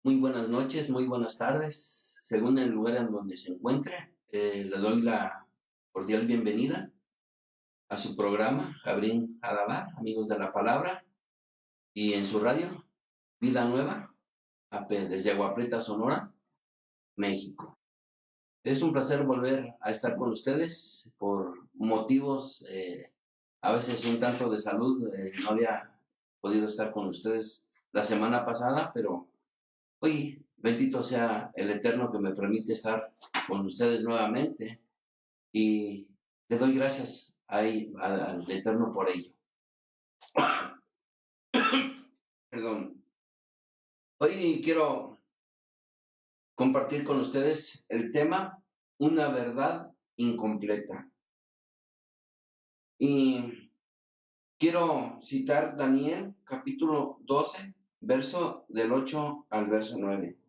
Muy buenas noches, muy buenas tardes, según el lugar en donde se encuentre. Le doy la cordial bienvenida a su programa, Jabrín Alabar, Amigos de la Palabra, y en su radio, Vida Nueva, desde Agua Prieta, Sonora, México. Es un placer volver a estar con ustedes por motivos, a veces un tanto de salud. No había podido estar con ustedes la semana pasada, pero hoy, bendito sea el Eterno que me permite estar con ustedes nuevamente y le doy gracias al Eterno por ello. Perdón. Hoy quiero compartir con ustedes el tema Una verdad incompleta. Y quiero citar Daniel capítulo 12, verso del 8 al verso 9.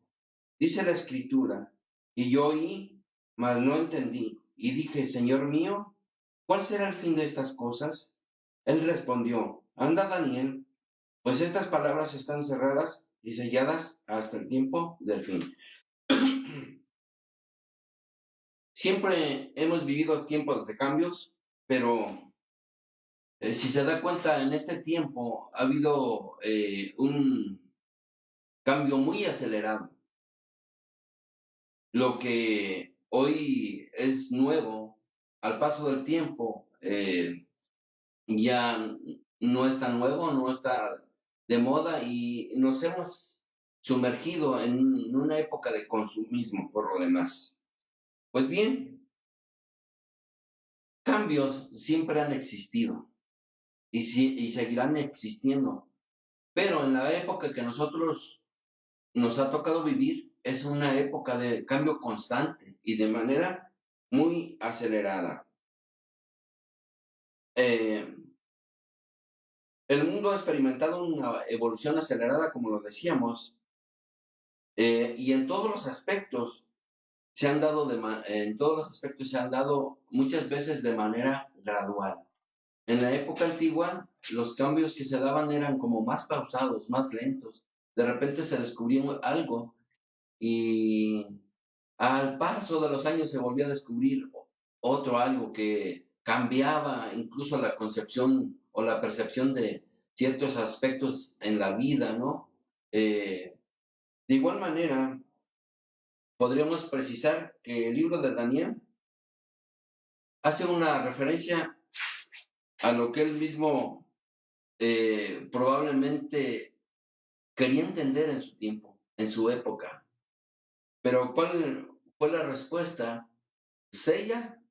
Dice la escritura, y yo oí, mas no entendí, y dije, Señor mío, ¿cuál será el fin de estas cosas? Él respondió, anda Daniel, pues estas palabras están cerradas y selladas hasta el tiempo del fin. Siempre hemos vivido tiempos de cambios, pero si se da cuenta, en este tiempo ha habido un cambio muy acelerado. Lo que hoy es nuevo, al paso del tiempo, ya no es tan nuevo, no está de moda y nos hemos sumergido en una época de consumismo por lo demás. Pues bien, cambios siempre han existido y seguirán existiendo, pero en la época que nosotros nos ha tocado vivir es una época de cambio constante y de manera muy acelerada. Eh, el mundo ha experimentado una evolución acelerada, como lo decíamos, y en todos los aspectos en todos los aspectos se han dado muchas veces de manera gradual. En la época antigua, los cambios que se daban eran como más pausados, más lentos. De repente se descubría algo y al paso de los años se volvía a descubrir otro algo que cambiaba incluso la concepción o la percepción de ciertos aspectos en la vida, ¿no? De igual manera, podríamos precisar que el libro de Daniel hace una referencia a lo que él mismo probablemente quería entender en su tiempo, en su época. Pero ¿cuál fue la respuesta? Sella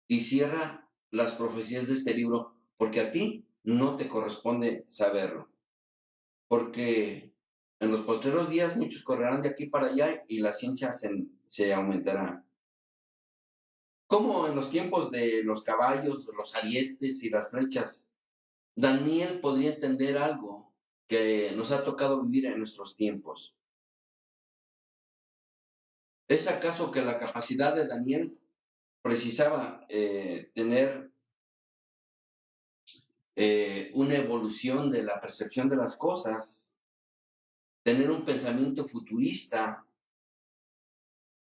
y cierra las profecías de este libro, porque a ti no te corresponde saberlo. Porque en los postreros días muchos correrán de aquí para allá y la ciencia se aumentará. Como en los tiempos de los caballos, los arietes y las flechas, Daniel podría entender algo que nos ha tocado vivir en nuestros tiempos. ¿Es acaso que la capacidad de Daniel precisaba tener una evolución de la percepción de las cosas, tener un pensamiento futurista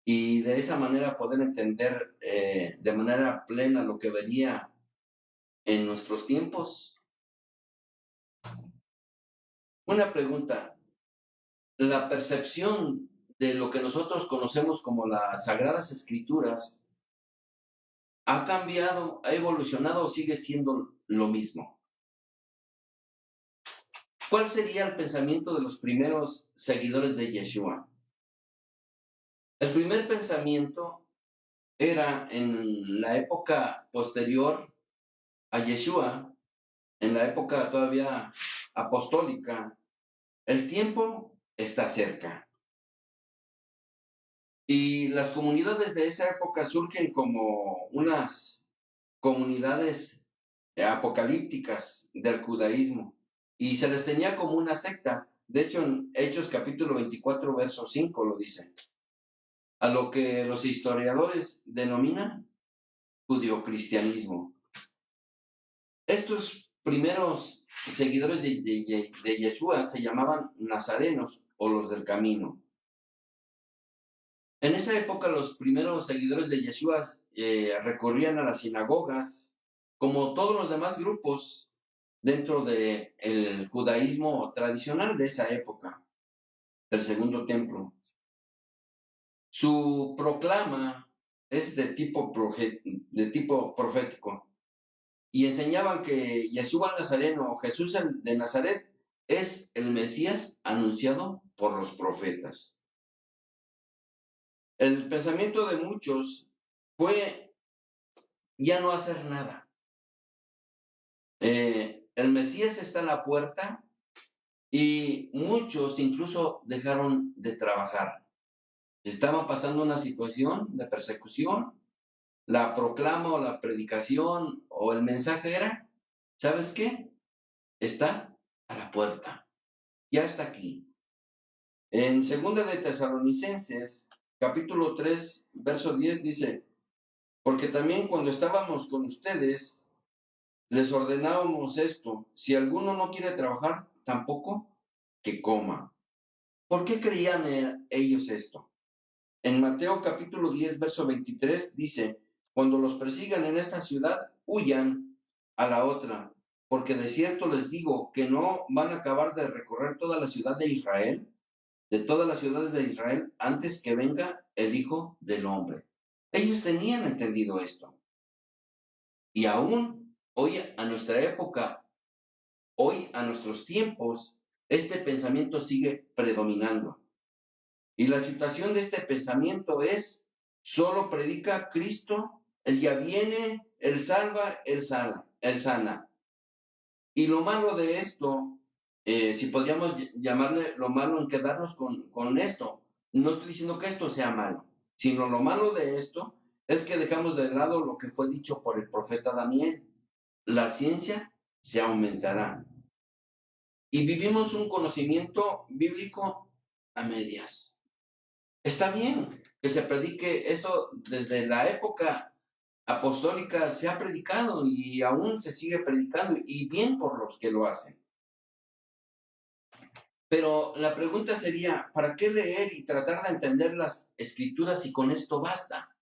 y de esa manera poder entender de manera plena lo que vería en nuestros tiempos? Una pregunta, la percepción de lo que nosotros conocemos como las Sagradas Escrituras ha cambiado, ha evolucionado o sigue siendo lo mismo. ¿Cuál sería el pensamiento de los primeros seguidores de Yeshua? El primer pensamiento era en la época posterior a Yeshua, en la época todavía apostólica, el tiempo está cerca. Y las comunidades de esa época surgen como unas comunidades apocalípticas del judaísmo y se les tenía como una secta. De hecho, en Hechos capítulo 24, verso 5 lo dice. A lo que los historiadores denominan judio-cristianismo. Estos primeros seguidores de Yeshua se llamaban nazarenos o los del camino. En esa época los primeros seguidores de Yeshua recurrían a las sinagogas, como todos los demás grupos dentro del judaísmo tradicional de esa época, del segundo templo. Su proclama es de tipo profético y enseñaban que Yeshua Nazareno, Jesús de Nazaret, es el Mesías anunciado por los profetas. El pensamiento de muchos fue ya no hacer nada. El Mesías está a la puerta y muchos incluso dejaron de trabajar. Estaban pasando una situación de persecución. La proclama o la predicación o el mensaje era, ¿sabes qué? Está a la puerta. Ya está aquí. En 2 de Tesalonicenses, capítulo 3, verso 10 dice, porque también cuando estábamos con ustedes, les ordenábamos esto, si alguno no quiere trabajar, tampoco que coma. ¿Por qué creían ellos esto? En Mateo capítulo 10, verso 23 dice, cuando los persigan en esta ciudad, huyan a la otra, porque de cierto les digo que no van a acabar de recorrer toda la ciudad de Israel, de todas las ciudades de Israel, antes que venga el Hijo del Hombre. Ellos tenían entendido esto. Y aún hoy a nuestra época, hoy a nuestros tiempos, este pensamiento sigue predominando. Y la situación de este pensamiento es, solo predica Cristo, Él ya viene, Él salva, Él sana. Y lo malo de esto, si podríamos llamarle lo malo en quedarnos con esto, no estoy diciendo que esto sea malo, sino lo malo de esto es que dejamos de lado lo que fue dicho por el profeta Daniel. La ciencia se aumentará. Y vivimos un conocimiento bíblico a medias. Está bien que se predique eso desde la época apostólica, se ha predicado y aún se sigue predicando, y bien por los que lo hacen. Pero la pregunta sería, ¿para qué leer y tratar de entender las escrituras si con esto basta?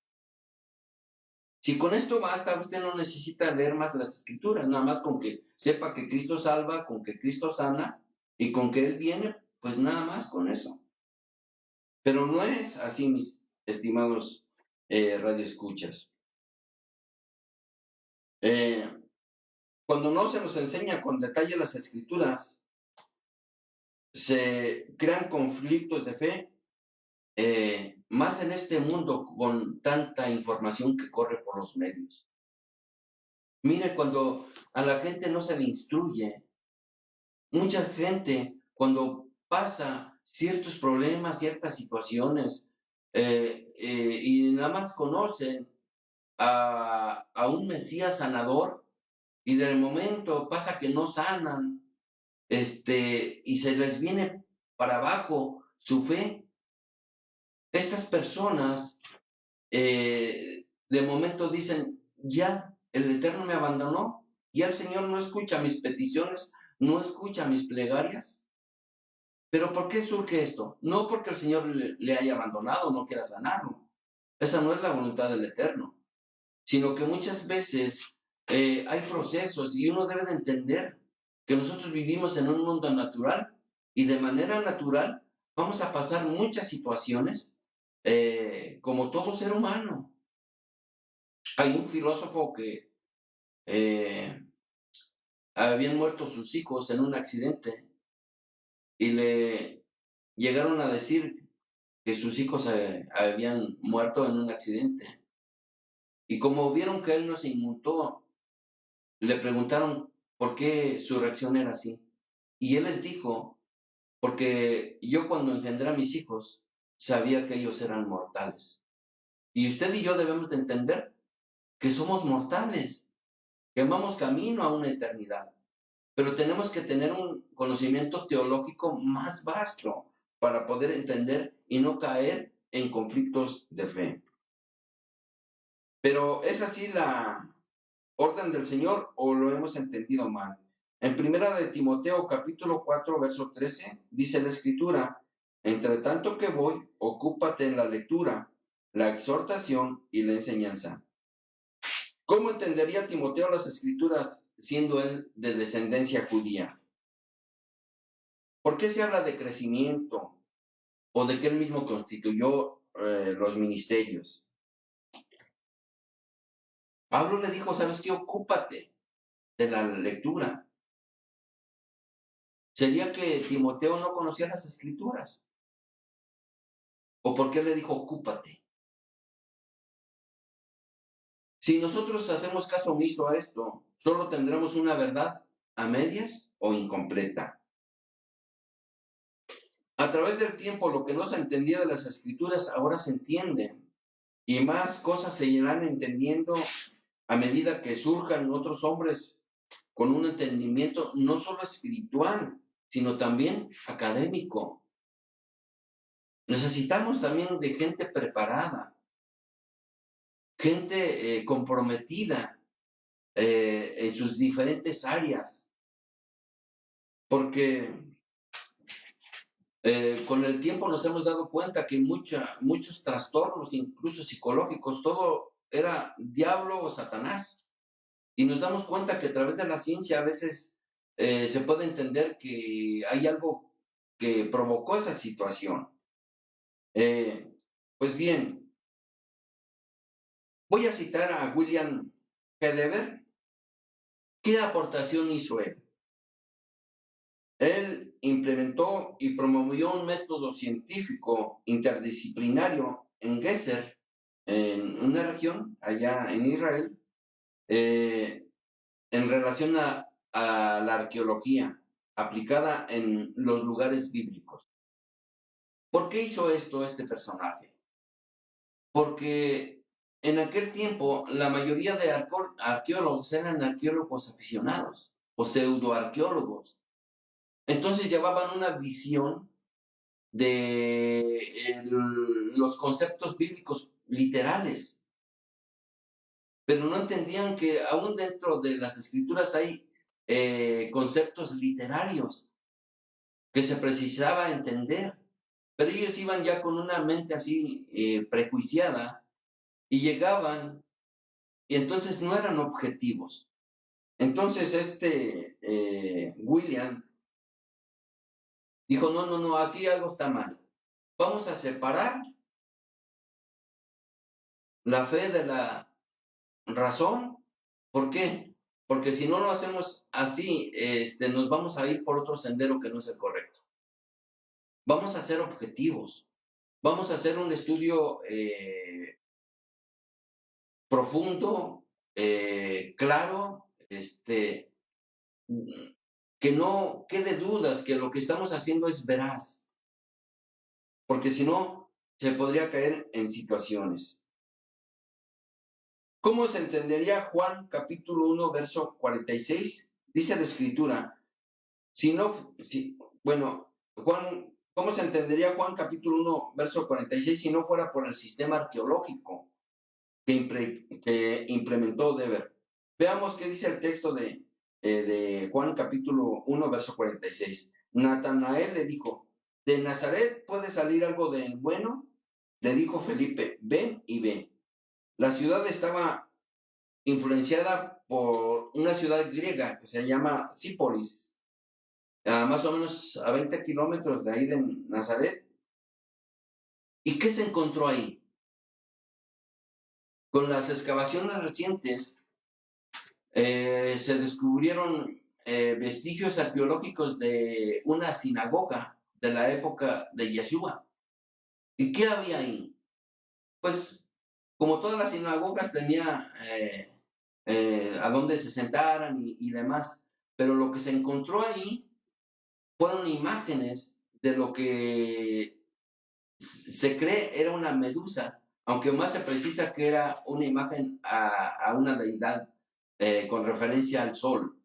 Si con esto basta, usted no necesita leer más las escrituras, nada más con que sepa que Cristo salva, con que Cristo sana y con que Él viene, pues nada más con eso. Pero no es así, mis estimados radioescuchas. Cuando no se nos enseña con detalle las escrituras, se crean conflictos de fe, más en este mundo con tanta información que corre por los medios. Mire, cuando a la gente no se le instruye, mucha gente cuando pasa ciertos problemas, ciertas situaciones, y nada más conocen a un Mesías sanador, y de momento pasa que no sanan, y se les viene para abajo su fe. Estas personas de momento dicen, ya el Eterno me abandonó, ya el Señor no escucha mis peticiones, no escucha mis plegarias. ¿Pero por qué surge esto? No porque el Señor le haya abandonado, no quiera sanarlo. Esa no es la voluntad del Eterno, sino que muchas veces hay procesos y uno debe de entender que nosotros vivimos en un mundo natural y de manera natural vamos a pasar muchas situaciones como todo ser humano. Hay un filósofo que habían muerto sus hijos en un accidente y le llegaron a decir que sus hijos habían muerto en un accidente. Y como vieron que él no se inmutó, le preguntaron por qué su reacción era así. Y él les dijo, porque yo cuando engendré a mis hijos, sabía que ellos eran mortales. Y usted y yo debemos de entender que somos mortales, que vamos camino a una eternidad. Pero tenemos que tener un conocimiento teológico más vasto para poder entender y no caer en conflictos de fe. Pero ¿es así la orden del Señor o lo hemos entendido mal? En primera de Timoteo capítulo 4 verso 13 dice la escritura, entre tanto que voy, ocúpate en la lectura, la exhortación y la enseñanza. ¿Cómo entendería Timoteo las Escrituras siendo él de descendencia judía? ¿Por qué se habla de crecimiento o de que él mismo constituyó los ministerios? Pablo le dijo, ¿sabes qué? Ocúpate de la lectura. ¿Sería que Timoteo no conocía las Escrituras? ¿O por qué le dijo, ocúpate? Si nosotros hacemos caso omiso a esto, solo tendremos una verdad a medias o incompleta. A través del tiempo, lo que no se entendía de las Escrituras ahora se entiende, y más cosas se irán entendiendo a medida que surjan otros hombres con un entendimiento no solo espiritual, sino también académico. Necesitamos también de gente preparada, gente comprometida en sus diferentes áreas, porque con el tiempo nos hemos dado cuenta que muchos trastornos, incluso psicológicos, todo era diablo o Satanás. Y nos damos cuenta que a través de la ciencia a veces se puede entender que hay algo que provocó esa situación. Pues bien, voy a citar a William Hedever. ¿Qué aportación hizo él? Él implementó y promovió un método científico interdisciplinario en Gezer, en una región allá en Israel, en relación a la arqueología aplicada en los lugares bíblicos. ¿Por qué hizo esto este personaje? Porque en aquel tiempo la mayoría de arqueólogos eran arqueólogos aficionados o pseudoarqueólogos. Entonces llevaban una visión de los conceptos bíblicos literales, pero no entendían que aún dentro de las escrituras hay conceptos literarios que se precisaba entender, pero ellos iban ya con una mente así prejuiciada y llegaban y entonces no eran objetivos. Entonces William dijo, no, aquí algo está mal. Vamos a separar la fe de la razón. ¿Por qué? Porque si no lo hacemos así, nos vamos a ir por otro sendero que no es el correcto. Vamos a ser objetivos. Vamos a hacer un estudio profundo, claro, que no quede dudas que lo que estamos haciendo es veraz. Porque si no, se podría caer en situaciones. ¿Cómo se entendería Juan capítulo 1, verso 46? Dice la Escritura, Juan, ¿cómo se entendería Juan capítulo 1, verso 46 si no fuera por el sistema arqueológico que implementó Dever? Veamos qué dice el texto de Juan capítulo 1, verso 46. Natanael le dijo, ¿de Nazaret puede salir algo de bueno? Le dijo Felipe, ven y ve. La ciudad estaba influenciada por una ciudad griega que se llama Sípolis, más o menos a 20 kilómetros de ahí de Nazaret. ¿Y qué se encontró ahí? Con las excavaciones recientes se descubrieron vestigios arqueológicos de una sinagoga de la época de Yeshua. ¿Y qué había ahí? Pues, como todas las sinagogas, tenía a dónde se sentaran y demás. Pero lo que se encontró ahí fueron imágenes de lo que se cree era una medusa, aunque más se precisa que era una imagen a una deidad con referencia al sol.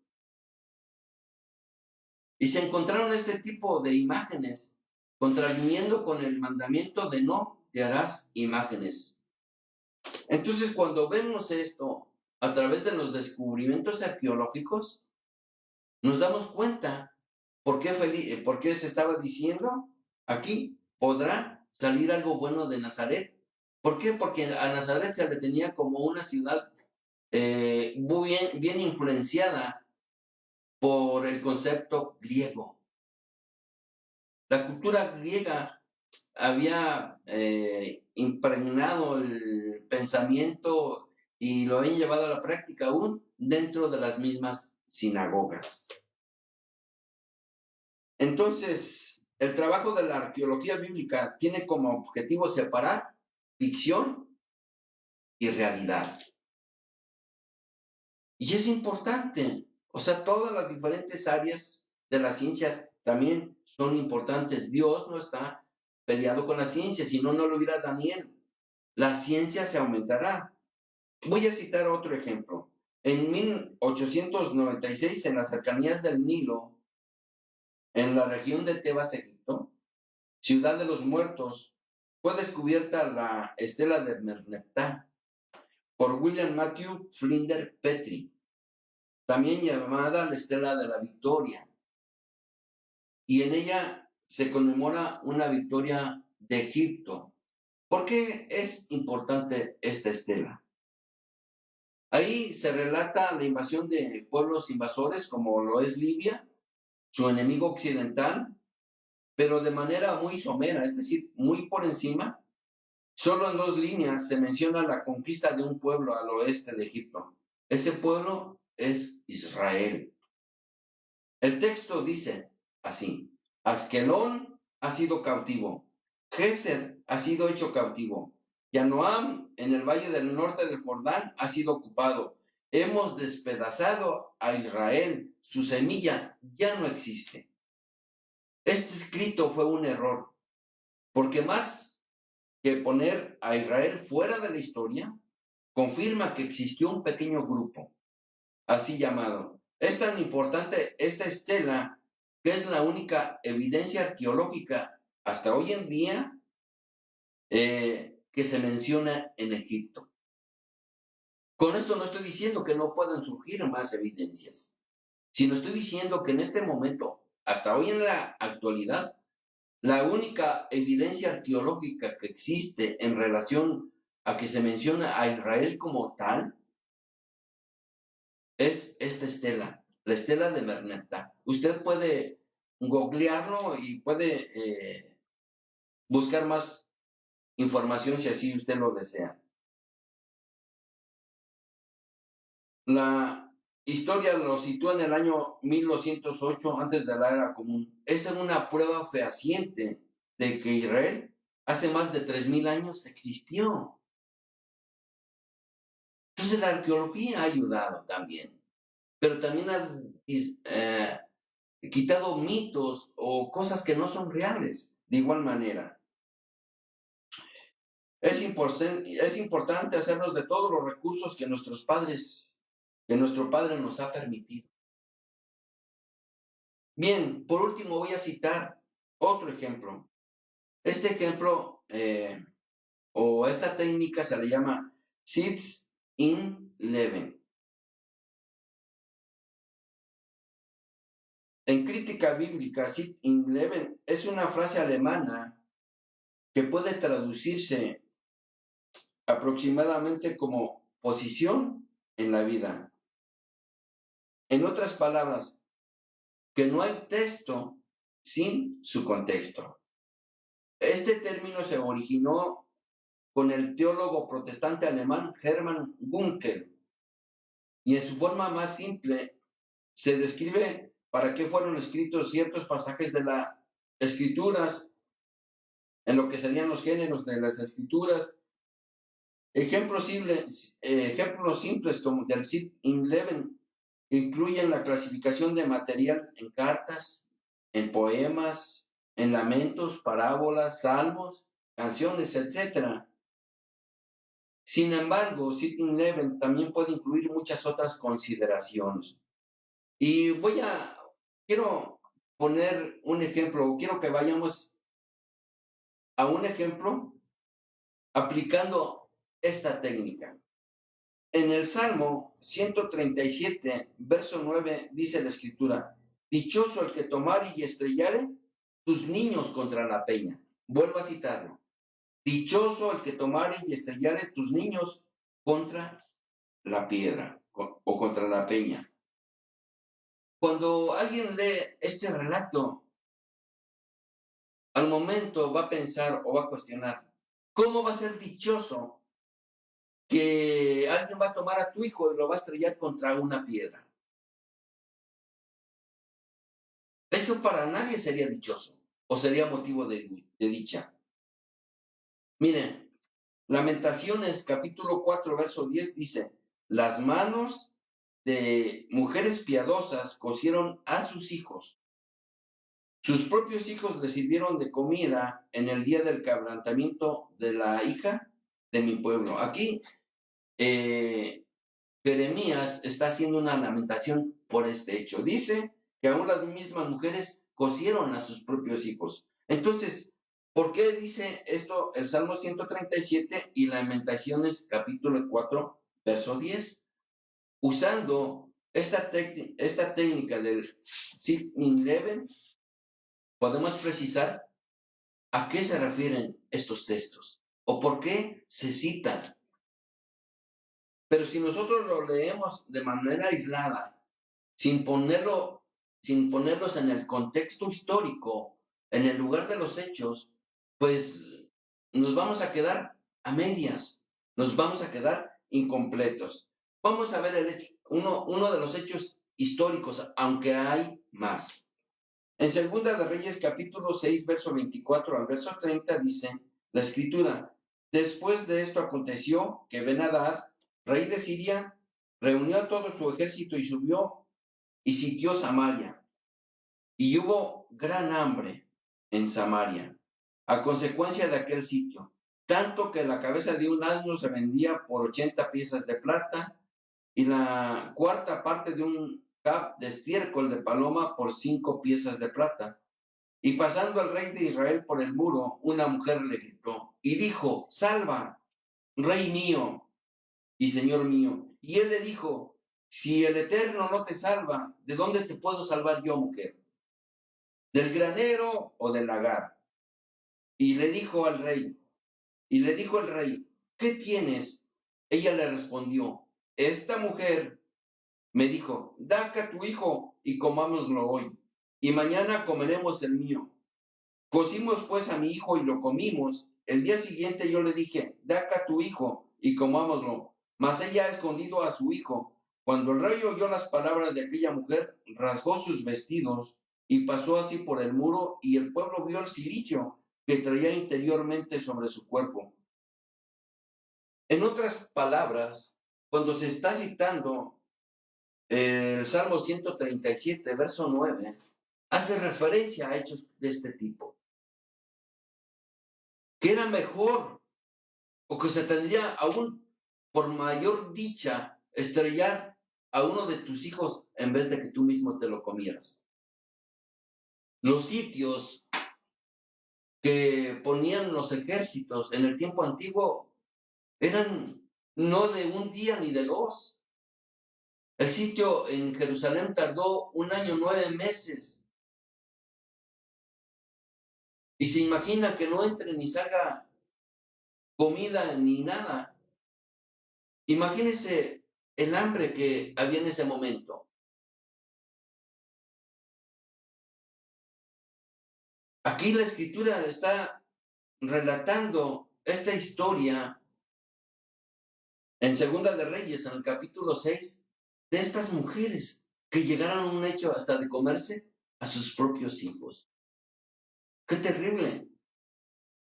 Y se encontraron este tipo de imágenes, contraviniendo con el mandamiento de no te harás imágenes. Entonces, cuando vemos esto a través de los descubrimientos arqueológicos, nos damos cuenta por qué se estaba diciendo aquí, podrá salir algo bueno de Nazaret. ¿Por qué? Porque a Nazaret se le tenía como una ciudad muy bien influenciada por el concepto griego. La cultura griega había impregnado el pensamiento y lo habían llevado a la práctica aún dentro de las mismas sinagogas. Entonces, el trabajo de la arqueología bíblica tiene como objetivo separar ficción y realidad. Y es importante, o sea, todas las diferentes áreas de la ciencia también son importantes. Dios no está peleado con la ciencia, si no, no lo hubiera Daniel. La ciencia se aumentará. Voy a citar otro ejemplo. En 1896, en las cercanías del Nilo, en la región de Tebas, Egipto, ciudad de los muertos, fue descubierta la estela de Merneptah por William Matthew Flinders Petrie, también llamada la estela de la victoria. Y en ella se conmemora una victoria de Egipto. ¿Por qué es importante esta estela? Ahí se relata la invasión de pueblos invasores como lo es Libia, su enemigo occidental, pero de manera muy somera, es decir, muy por encima. Solo en 2 líneas se menciona la conquista de un pueblo al oeste de Egipto. Ese pueblo es Israel. El texto dice así: Askelón ha sido cautivo, Geser ha sido hecho cautivo, Yanoam en el valle del norte del Jordán ha sido ocupado. Hemos despedazado a Israel, su semilla ya no existe. Este escrito fue un error, porque más que poner a Israel fuera de la historia, confirma que existió un pequeño grupo, así llamado. Es tan importante esta estela que es la única evidencia arqueológica hasta hoy en día que se menciona en Egipto. Con esto no estoy diciendo que no puedan surgir más evidencias, sino estoy diciendo que en este momento, hasta hoy en la actualidad, la única evidencia arqueológica que existe en relación a que se menciona a Israel como tal es esta estela, la estela de Merneptah. Usted puede googlearlo y puede buscar más información si así usted lo desea. La historia lo sitúa en el año 1208 antes de la era común. Es una prueba fehaciente de que Israel hace más de 3000 años existió. Entonces la arqueología ha ayudado también, pero también ha quitado mitos o cosas que no son reales de igual manera. Es importante hacernos de todos los recursos que nuestro Padre nos ha permitido. Bien, por último voy a citar otro ejemplo. Este ejemplo o esta técnica se le llama Sitz in Leben. En crítica bíblica, Sitz in Leben es una frase alemana que puede traducirse aproximadamente como posición en la vida. En otras palabras, que no hay texto sin su contexto. Este término se originó con el teólogo protestante alemán Hermann Gunkel y en su forma más simple se describe para qué fueron escritos ciertos pasajes de las escrituras, en lo que serían los géneros de las escrituras. Ejemplos simples como del Sitz in Leben incluyen la clasificación de material en cartas, en poemas, en lamentos, parábolas, salmos, canciones, etc. Sin embargo, Sitz in Leben también puede incluir muchas otras consideraciones. Y quiero poner un ejemplo, quiero que vayamos a un ejemplo aplicando esta técnica. En el Salmo 137, verso 9, dice la Escritura: dichoso el que tomare y estrellare tus niños contra la peña. Vuelvo a citarlo. Dichoso el que tomare y estrellare tus niños contra la piedra o contra la peña. Cuando alguien lee este relato, al momento va a pensar o va a cuestionar, ¿cómo va a ser dichoso que alguien va a tomar a tu hijo y lo va a estrellar contra una piedra? Eso para nadie sería dichoso o sería motivo de dicha. Miren, Lamentaciones capítulo 4, verso 10 dice, las manos de mujeres piadosas cosieron a sus hijos. Sus propios hijos les sirvieron de comida en el día del quebrantamiento de la hija de mi pueblo. Aquí Jeremías está haciendo una lamentación por este hecho. Dice que aún las mismas mujeres cosieron a sus propios hijos. Entonces, ¿por qué dice esto el Salmo 137 y Lamentaciones capítulo 4, verso 10? Usando esta técnica del Sitting podemos precisar a qué se refieren estos textos o por qué se citan. Pero si nosotros lo leemos de manera aislada, sin ponerlos en el contexto histórico, en el lugar de los hechos, pues nos vamos a quedar a medias, nos vamos a quedar incompletos. Vamos a ver uno de los hechos históricos, aunque hay más. En Segunda de Reyes, capítulo 6, verso 24 al verso 30, dice la Escritura, después de esto aconteció que Ben-Hadad, rey de Siria, reunió a todo su ejército y subió y sitió Samaria. Y hubo gran hambre en Samaria, a consecuencia de aquel sitio, tanto que la cabeza de un asno se vendía por 80 piezas de plata y la cuarta parte de un cab de estiércol de paloma por 5 piezas de plata. Y pasando el rey de Israel por el muro, una mujer le gritó y dijo, salva, rey mío y señor mío. Y él le dijo, si el Eterno no te salva, ¿de dónde te puedo salvar yo, mujer? ¿Del granero o del lagar? Y le dijo el rey, ¿qué tienes? Ella le respondió, esta mujer me dijo, da acá tu hijo y comámoslo hoy, y mañana comeremos el mío. Cocimos pues a mi hijo y lo comimos. El día siguiente yo le dije, da acá tu hijo y comámoslo. Mas ella ha escondido a su hijo. Cuando el rey oyó las palabras de aquella mujer, rasgó sus vestidos y pasó así por el muro, y el pueblo vio el cilicio que traía interiormente sobre su cuerpo. En otras palabras, cuando se está citando el Salmo 137, verso 9, hace referencia a hechos de este tipo. Que era mejor o que se tendría aún por mayor dicha estrellar a uno de tus hijos en vez de que tú mismo te lo comieras. Los sitios que ponían los ejércitos en el tiempo antiguo eran no de un día ni de dos. El sitio en Jerusalén tardó 1 año 9 meses. Y se imagina que no entre ni salga comida ni nada. Imagínese el hambre que había en ese momento. Aquí la escritura está relatando esta historia en Segunda de Reyes, en el capítulo 6, de estas mujeres que llegaron a un hecho hasta de comerse a sus propios hijos. ¡Qué terrible!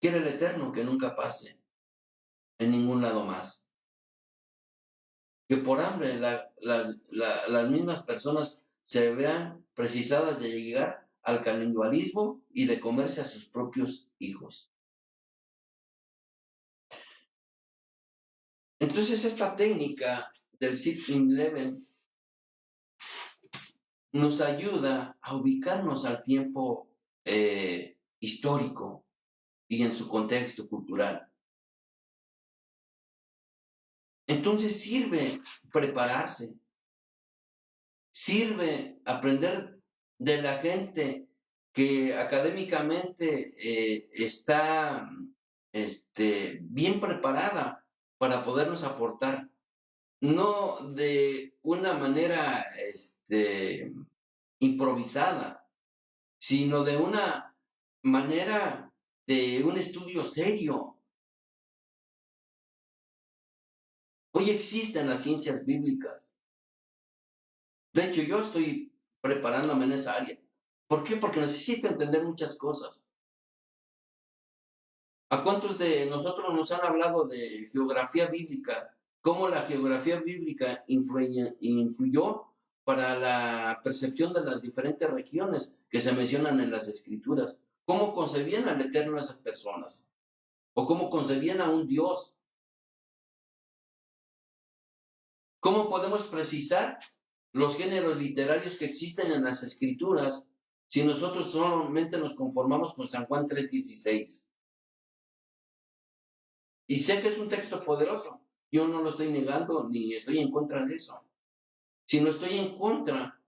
Quiere el Eterno que nunca pase en ningún lado más. Que por hambre las mismas personas se vean precisadas de llegar al canibalismo y de comerse a sus propios hijos. Entonces esta técnica del Sitting Level nos ayuda a ubicarnos al tiempo histórico y en su contexto cultural. Entonces sirve prepararse, sirve aprender de la gente que académicamente está bien preparada para podernos aportar, no de una manera improvisada, sino de una manera de un estudio serio. Hoy existen las ciencias bíblicas. De hecho, yo estoy preparándome en esa área. ¿Por qué? Porque necesito entender muchas cosas. ¿A cuántos de nosotros nos han hablado de geografía bíblica? ¿Cómo la geografía bíblica influyó para la percepción de las diferentes regiones que se mencionan en las Escrituras? ¿Cómo concebían al Eterno esas personas? ¿O cómo concebían a un Dios? ¿Cómo podemos precisar los géneros literarios que existen en las Escrituras si nosotros solamente nos conformamos con San Juan 3:16? Y sé que es un texto poderoso. Yo no lo estoy negando ni estoy en contra de eso, sino estoy en contra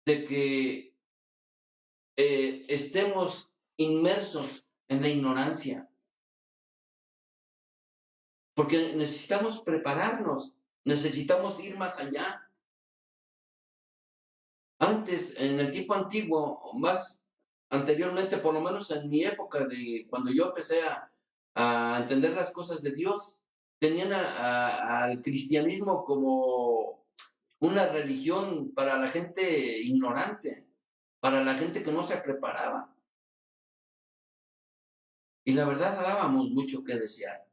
de que estemos inmersos en la ignorancia, porque necesitamos prepararnos, necesitamos ir más allá. Antes, en el tiempo antiguo, o más anteriormente, por lo menos en mi época de cuando yo empecé a entender las cosas de Dios, tenían al cristianismo como una religión para la gente ignorante, para la gente que no se preparaba. Y la verdad dábamos mucho que desear.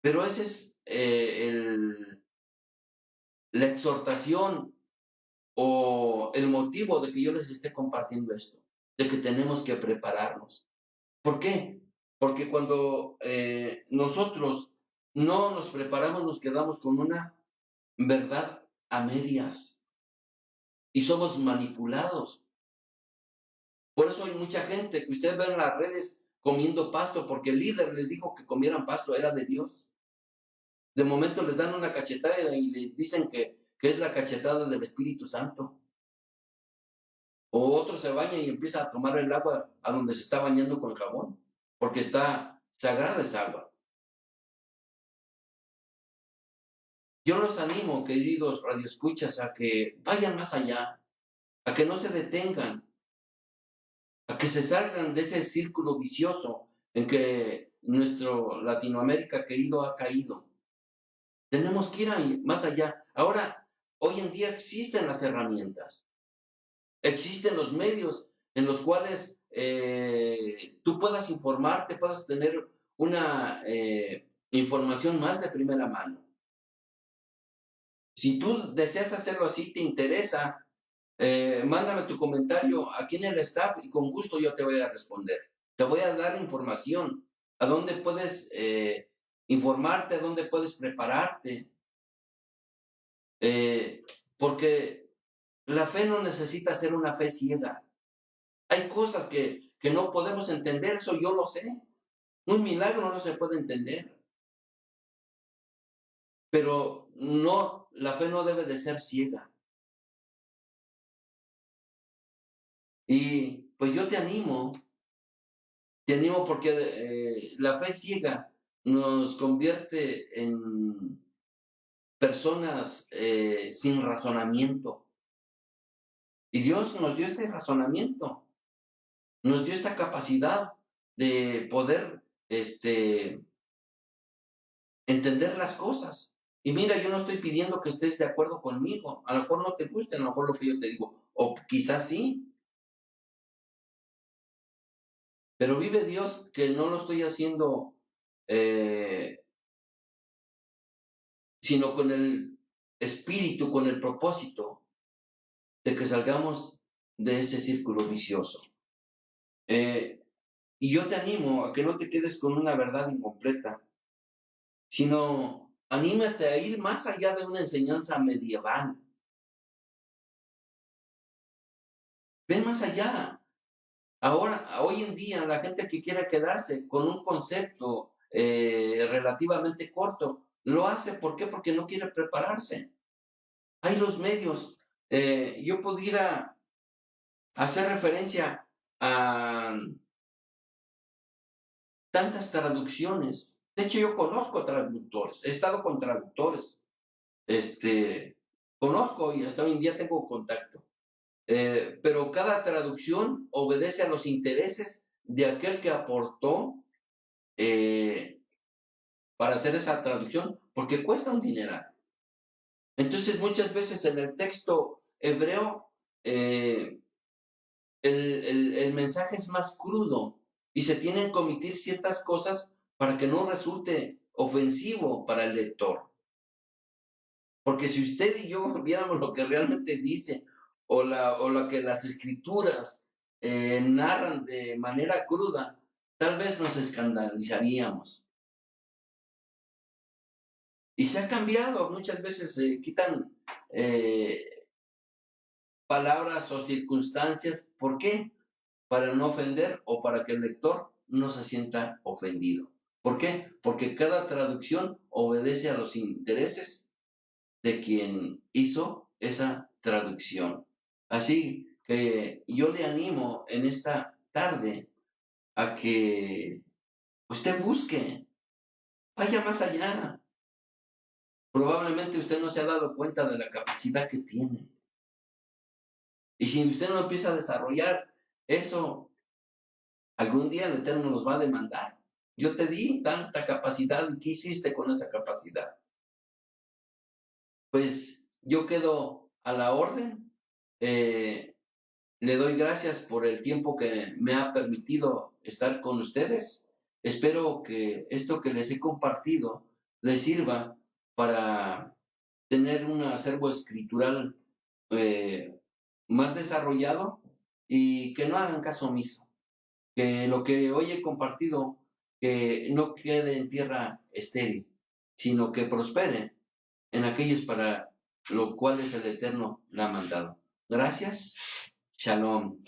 Pero esa es la exhortación o el motivo de que yo les esté compartiendo esto, de que tenemos que prepararnos. ¿Por qué? Porque cuando nosotros no nos preparamos, nos quedamos con una verdad a medias y somos manipulados. Por eso hay mucha gente que usted ve en las redes comiendo pasto, porque el líder les dijo que comieran pasto, era de Dios. De momento les dan una cachetada y les dicen que es la cachetada del Espíritu Santo. O otro se baña y empieza a tomar el agua a donde se está bañando con jabón, porque está sagrada esa agua. Yo los animo, queridos radioescuchas, a que vayan más allá, a que no se detengan, a que se salgan de ese círculo vicioso en que nuestro Latinoamérica querido ha caído. Tenemos que ir más allá. Ahora, hoy en día existen las herramientas, existen los medios en los cuales tú puedas informarte, puedas tener una información más de primera mano. Si tú deseas hacerlo así, te interesa, mándame tu comentario aquí en el staff y con gusto yo te voy a responder. Te voy a dar información, a dónde puedes informarte, a dónde puedes prepararte, porque la fe no necesita ser una fe ciega. Hay cosas que no podemos entender, eso yo lo sé. Un milagro no se puede entender, pero no, la fe no debe de ser ciega. Y pues yo te animo porque la fe ciega nos convierte en personas sin razonamiento. Y Dios nos dio este razonamiento, nos dio esta capacidad de poder entender las cosas. Y mira, yo no estoy pidiendo que estés de acuerdo conmigo. A lo mejor no te gusta, a lo mejor lo que yo te digo. O quizás sí. Pero vive Dios que no lo estoy haciendo sino con el espíritu, con el propósito de que salgamos de ese círculo vicioso. Y yo te animo a que no te quedes con una verdad incompleta, sino anímate a ir más allá de una enseñanza medieval. Ve más allá. Ahora, hoy en día, la gente que quiere quedarse con un concepto relativamente corto, lo hace. ¿Por qué? Porque no quiere prepararse. Hay los medios. Yo pudiera hacer referencia a tantas traducciones. De hecho, yo conozco traductores, he estado con traductores, conozco y hasta hoy en día tengo contacto. Pero cada traducción obedece a los intereses de aquel que aportó para hacer esa traducción, porque cuesta un dineral. Entonces, muchas veces en el texto hebreo, el mensaje es más crudo y se tienen que omitir ciertas cosas para que no resulte ofensivo para el lector. Porque si usted y yo viéramos lo que realmente dice o lo que las escrituras narran de manera cruda, tal vez nos escandalizaríamos. Y se ha cambiado, muchas veces se quitan palabras o circunstancias. ¿Por qué? Para no ofender o para que el lector no se sienta ofendido. ¿Por qué? Porque cada traducción obedece a los intereses de quien hizo esa traducción. Así que yo le animo en esta tarde a que usted busque, vaya más allá. Probablemente usted no se ha dado cuenta de la capacidad que tiene. Y si usted no empieza a desarrollar eso, algún día el Eterno nos va a demandar. Yo te di tanta capacidad, ¿y qué hiciste con esa capacidad? Pues yo quedo a la orden. Le doy gracias por el tiempo que me ha permitido estar con ustedes. Espero que esto que les he compartido les sirva para tener un acervo escritural más desarrollado y que no hagan caso omiso. Que lo que hoy he compartido que no quede en tierra estéril, sino que prospere en aquellos para lo cual es el Eterno la ha mandado. Gracias. Shalom.